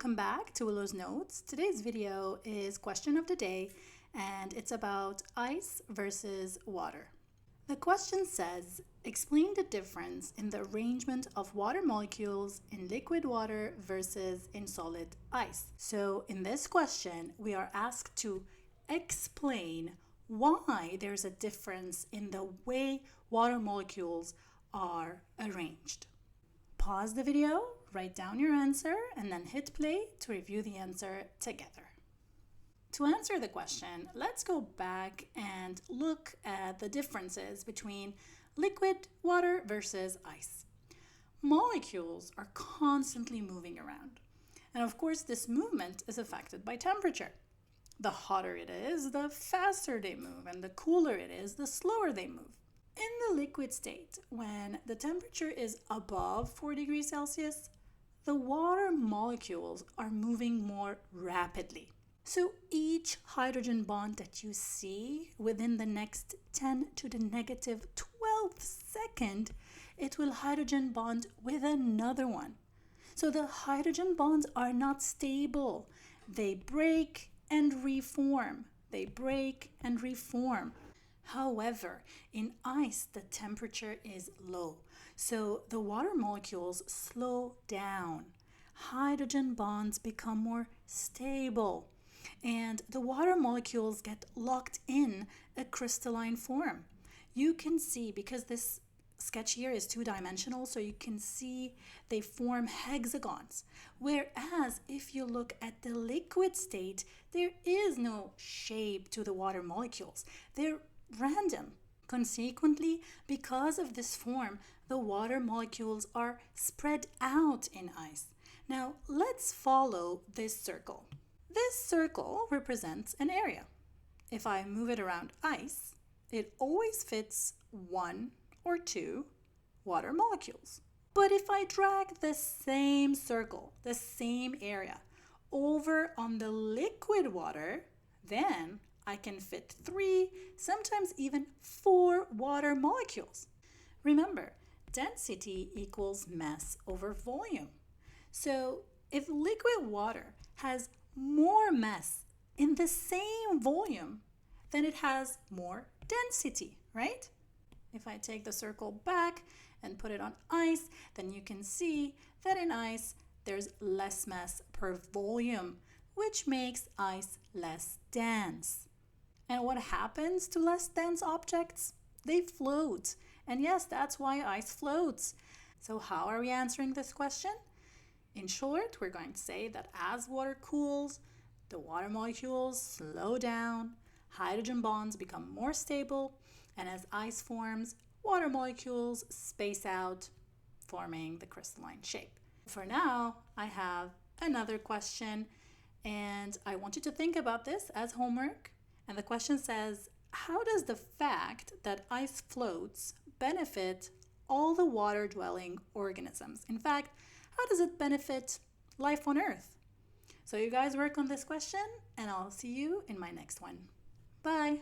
welcome back to Willow's Notes. Today's video is question of the day, and it's about ice versus water. The question says, explain the difference in the arrangement of water molecules in liquid water versus in solid ice. So in this question, we are asked to explain why there's a difference in the way water molecules are arranged. Pause the video, write down your answer, and then hit play to review the answer together. To answer the question, let's go back and look at the differences between liquid water versus ice. Molecules are constantly moving around. And of course, this movement is affected by temperature. The hotter it is, the faster they move, and the cooler it is, the slower they move. In the liquid state, when the temperature is above 4 degrees Celsius, the water molecules are moving more rapidly. So each hydrogen bond that you see within the next 10 to the negative 12th second, it will hydrogen bond with another one. So the hydrogen bonds are not stable. They break and reform. They break and reform. However, in ice, the temperature is low, so the water molecules slow down. Hydrogen bonds become more stable, and the water molecules get locked in a crystalline form. You can see, because this sketch here is two-dimensional, so you can see they form hexagons. Whereas if you look at the liquid state, there is no shape to the water molecules. They're random. Consequently, because of this form, the water molecules are spread out in ice. Now, let's follow this circle. This circle represents an area. If I move it around ice, it always fits one or two water molecules. But if I drag the same circle, the same area, over on the liquid water, then I can fit 3, sometimes even 4 water molecules. Remember, density equals mass over volume. So if liquid water has more mass in the same volume, then it has more density, right? If I take the circle back and put it on ice, then you can see that in ice, there's less mass per volume, which makes ice less dense. And what happens to less dense objects? They float. And yes, that's why ice floats. So how are we answering this question? In short, we're going to say that as water cools, the water molecules slow down, hydrogen bonds become more stable, and as ice forms, water molecules space out, forming the crystalline shape. For now, I have another question, and I want you to think about this as homework. And the question says, how does the fact that ice floats benefit all the water-dwelling organisms? In fact, how does it benefit life on Earth? So you guys work on this question, and I'll see you in my next one. Bye!